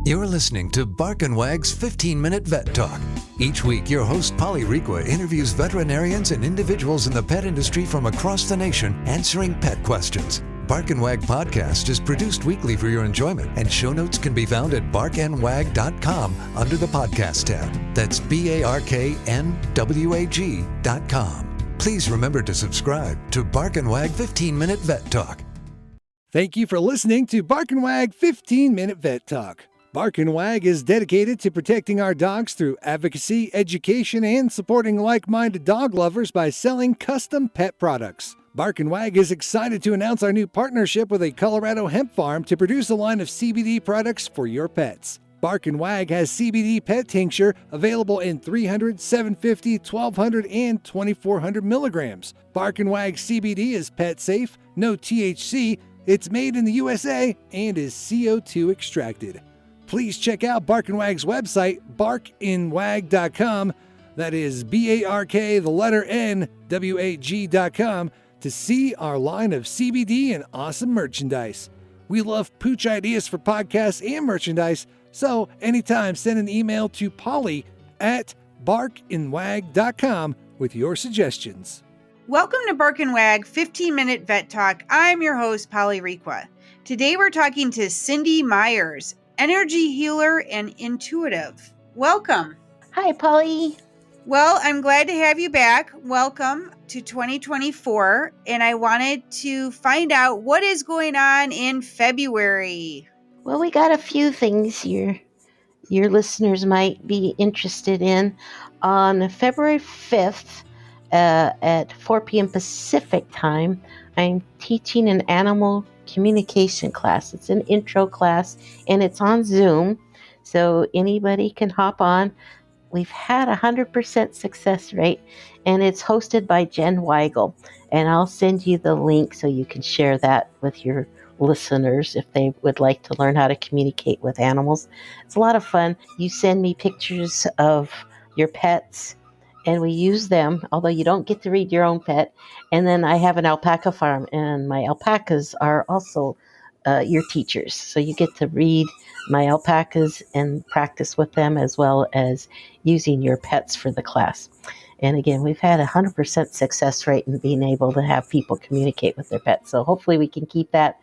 You're listening to Bark and Wag's 15-Minute Vet Talk. Each week, your host, Polly Requa, interviews veterinarians and individuals in the pet industry from across the nation answering pet questions. Bark and Wag podcast is produced weekly for your enjoyment, and show notes can be found at barkandwag.com under the podcast tab. That's BARKNWAG.com. Please remember to subscribe to Bark and Wag 15-Minute Vet Talk. Thank you for listening to Bark and Wag 15-Minute Vet Talk. Bark and Wag is dedicated to protecting our dogs through advocacy, education, and supporting like-minded dog lovers by selling custom pet products. Bark and Wag is excited to announce our new partnership with a Colorado hemp farm to produce a line of CBD products for your pets. Bark and Wag has CBD pet tincture available in 300, 750, 1200, and 2400 milligrams. Bark and Wag CBD is pet safe, no THC, it's made in the USA, and is CO2 extracted. Please check out Bark and Wag's website, barkandwag.com. That is BARK, to see our line of CBD and awesome merchandise. We love pooch ideas for podcasts and merchandise, so anytime send an email to Polly at barkandwag.com with your suggestions. Welcome to Bark and Wag 15-Minute Vet Talk. I'm your host, Polly Requa. Today we're talking to Cindy Myers, energy healer and intuitive. Welcome. Hi, Polly. Well, I'm glad to have you back. Welcome to 2024. And I wanted to find out what is going on in February. Well, we got a few things your listeners might be interested in. On February 5th, at 4 p.m. Pacific time, I'm teaching an animal communication class. It's an intro class, and it's on Zoom, so anybody can hop on. We've had 100% success rate, and it's hosted by Jen Weigel, and I'll send you the link so you can share that with your listeners if they would like to learn how to communicate with animals. It's a lot of fun. You send me pictures of your pets, and we use them, although you don't get to read your own pet. And then I have an alpaca farm, and my alpacas are also your teachers. So you get to read my alpacas and practice with them, as well as using your pets for the class. And again, we've had 100% success rate in being able to have people communicate with their pets. So hopefully we can keep that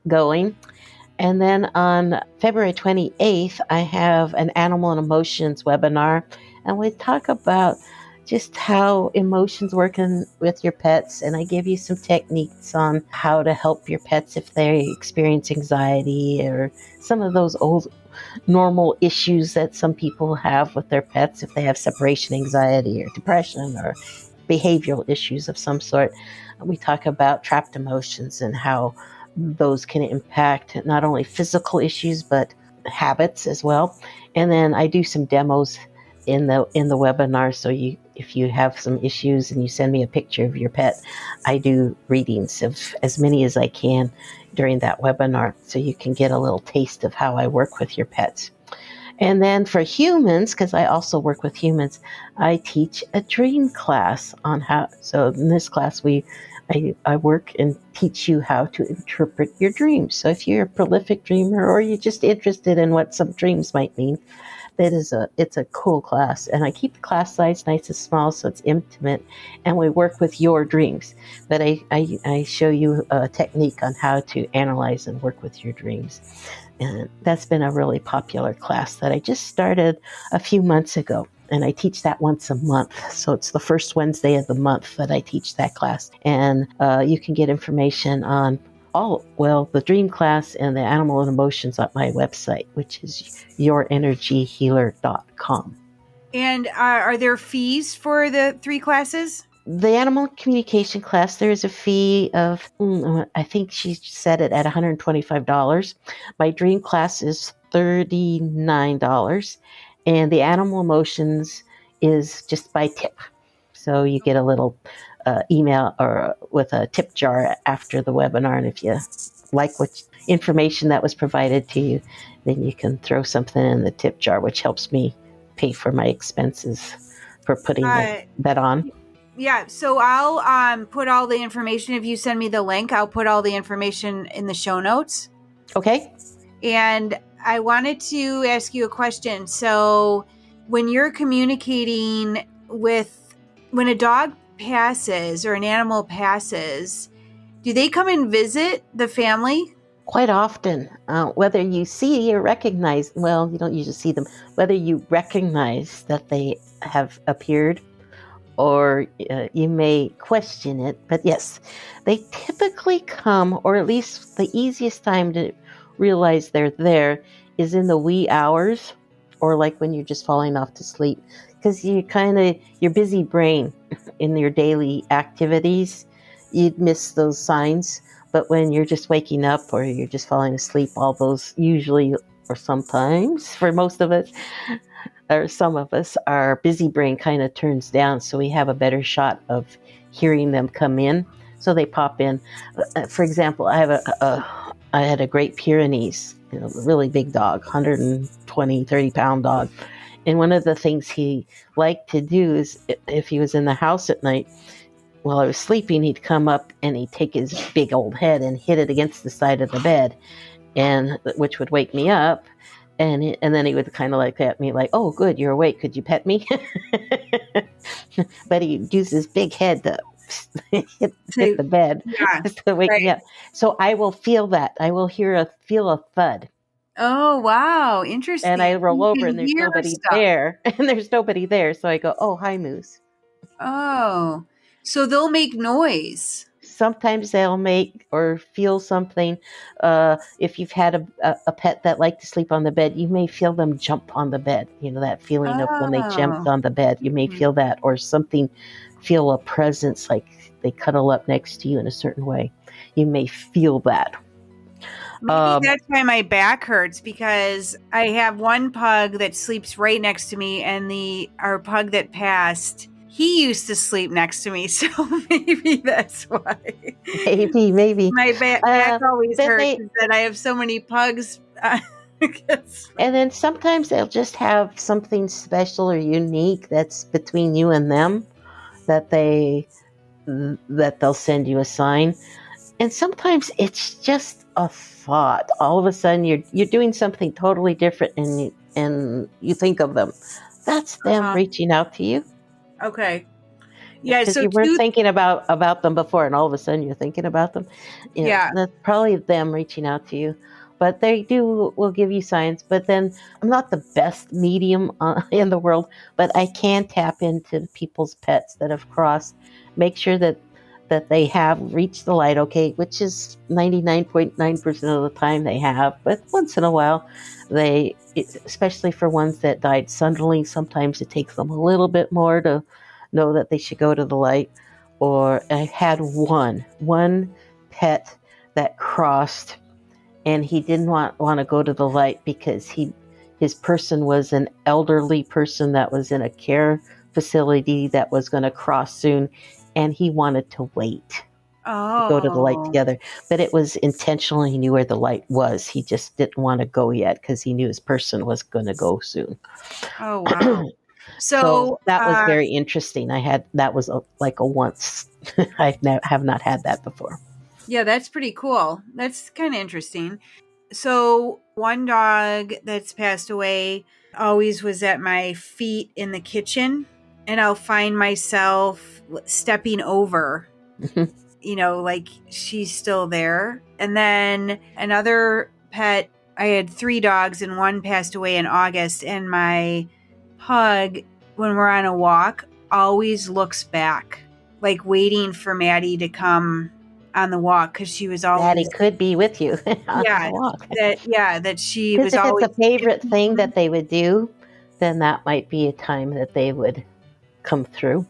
going. And then on February 28th, I have an Animal and Emotions webinar, and we talk about just how emotions work with your pets, and I give you some techniques on how to help your pets if they experience anxiety or some of those old normal issues that some people have with their pets, if they have separation anxiety or depression or behavioral issues of some sort. We talk about trapped emotions and how those can impact not only physical issues but habits as well. And then I do some demos in the webinar, so if you have some issues and you send me a picture of your pet, I do readings of as many as I can during that webinar, so you can get a little taste of how I work with your pets. And then for humans, because I also work with humans, I teach a dream class on how. So in this class, I work and teach you how to interpret your dreams. So if you're a prolific dreamer or you're just interested in what some dreams might mean, it's a cool class. And I keep the class size nice and small so it's intimate, and we work with your dreams. But I show you a technique on how to analyze and work with your dreams. And that's been a really popular class that I just started a few months ago. And I teach that once a month. So it's the first Wednesday of the month that I teach that class. And you can get information on the dream class and the animal and emotions on my website, which is yourenergyhealer.com. And are there fees for the 3 classes? The animal communication class, there is a fee of, I think she set it at $125. My dream class is $39. And the animal emotions is just by tip. So you get a little email or with a tip jar after the webinar. And if you like what information that was provided to you, then you can throw something in the tip jar, which helps me pay for my expenses for putting that on. Yeah, so I'll put all the information. If you send me the link, I'll put all the information in the show notes. Okay. And I wanted to ask you a question. So when you're communicating when a dog passes or an animal passes, do they come and visit the family? Quite often, whether you see or recognize, well, you don't usually see them, whether you recognize that they have appeared or you may question it, but yes, they typically come, or at least the easiest time to realize they're there is in the wee hours, or like when you're just falling off to sleep, because your busy brain in your daily activities, you'd miss those signs. But when you're just waking up or you're just falling asleep, all those usually, or sometimes for most of us, or some of us, our busy brain kind of turns down, so we have a better shot of hearing them come in. So they pop in. For example, I had a Great Pyrenees, really big dog, 120, 30-pound dog. And one of the things he liked to do is, if he was in the house at night, while I was sleeping, he'd come up and he'd take his big old head and hit it against the side of the bed, and which would wake me up. And then he would kind of like at me like, "Oh, good, you're awake. Could you pet me?" But he'd use his big head to hit the bed Yeah, to wake me right. up. So I will feel that. I will feel a thud. Oh, wow. And I Interesting. roll You over can and there's hear nobody stuff. there. And there's nobody there. So I go, "Oh, hi, Moose." Oh, so they'll make noise. Sometimes they'll make or feel something. If you've had a pet that liked to sleep on the bed, you may feel them jump on the bed. That feeling of when they jumped Oh. on the bed. You may feel that, or something, feel a presence, like they cuddle up next to you in a certain way. You may feel that. Maybe that's why my back hurts, because I have one pug that sleeps right next to me, and our pug that passed, he used to sleep next to me, so maybe that's why. Maybe. My back always Then hurts, they, is that I have so many pugs. and then sometimes they'll just have something special or unique that's between you and them, that they'll send you a sign. And sometimes it's just a thought. All of a sudden, you're doing something totally different, and you think of them. That's them reaching out to you. Okay. Yeah. Because So you weren't thinking about them before, and all of a sudden you're thinking about them. Yeah. That's probably them reaching out to you. But they will give you signs. But then I'm not the best medium in the world, but I can tap into people's pets that have crossed, make sure that they have reached the light, okay, which is 99.9% of the time they have. But once in a while, especially for ones that died suddenly, sometimes it takes them a little bit more to know that they should go to the light. Or I had one pet that crossed, and he didn't want to go to the light because his person was an elderly person that was in a care facility that was going to cross soon, and he wanted to wait to go to the light together. But it was intentional. He knew where the light was. He just didn't want to go yet because he knew his person was going to go soon. Oh, wow. So that was very interesting. That was like a once. I have not had that before. Yeah, that's pretty cool. That's kind of interesting. So one dog that's passed away always was at my feet in the kitchen, and I'll find myself stepping over, like she's still there. And then another pet, I had 3 dogs and one passed away in August, and my pug, when we're on a walk, always looks back, like waiting for Maddie to come on the walk, because she was always Maddie could be with you on yeah the walk. that she Because was if always it's a favorite thing that they would do, then that might be a time that they would come through.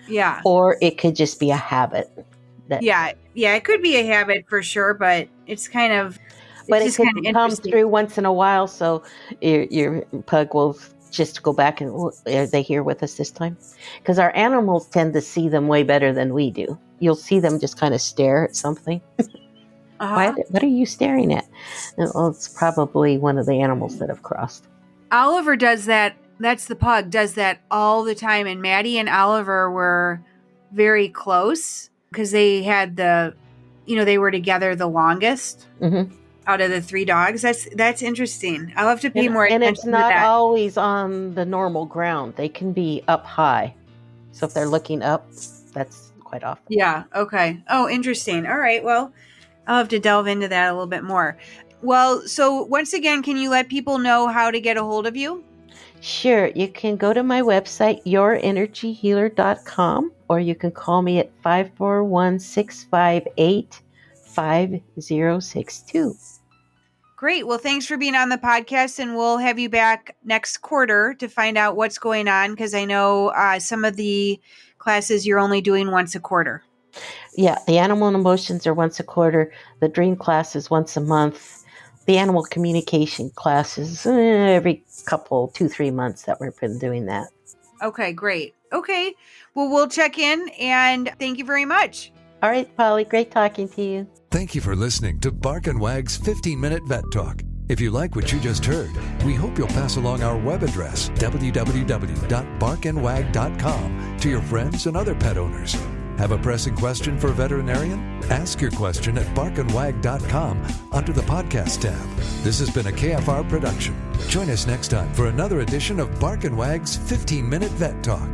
yeah Or it could just be a habit. It could be a habit for sure, but it's kind of It could come interesting. through once in a while, so your pug will just go back and, are they here with us this time? Because our animals tend to see them way better than we do. You'll see them just kind of stare at something. What are you staring at? Well, it's probably one of the animals that have crossed. Oliver does that. That's the pug, does that all the time. And Maddie and Oliver were very close because they had they were together the longest. Mm-hmm. out of the 3 dogs. That's interesting. I'll have to pay more And attention it's to not that. always on the normal ground. They can be up high. So if they're looking up, that's quite often. Yeah. Okay. Oh, interesting. All right. Well, I'll have to delve into that a little bit more. Well, so once again, can you let people know how to get a hold of you? Sure. You can go to my website, yourenergyhealer.com, or you can call me at 541-658-5062. Great. Well, thanks for being on the podcast, and we'll have you back next quarter to find out what's going on, because I know some of the classes you're only doing once a quarter. Yeah, the animal and emotions are once a quarter. The dream class is once a month. The animal communication class is every couple, 2-3 months that we've been doing that. Okay, great. Okay. Well, we'll check in, and thank you very much. All right, Polly, great talking to you. Thank you for listening to Bark and Wag's 15-minute vet talk. If you like what you just heard, we hope you'll pass along our web address, www.barkandwag.com, to your friends and other pet owners. Have a pressing question for a veterinarian? Ask your question at barkandwag.com under the podcast tab. This has been a KFR production. Join us next time for another edition of Bark and Wag's 15-minute vet talk.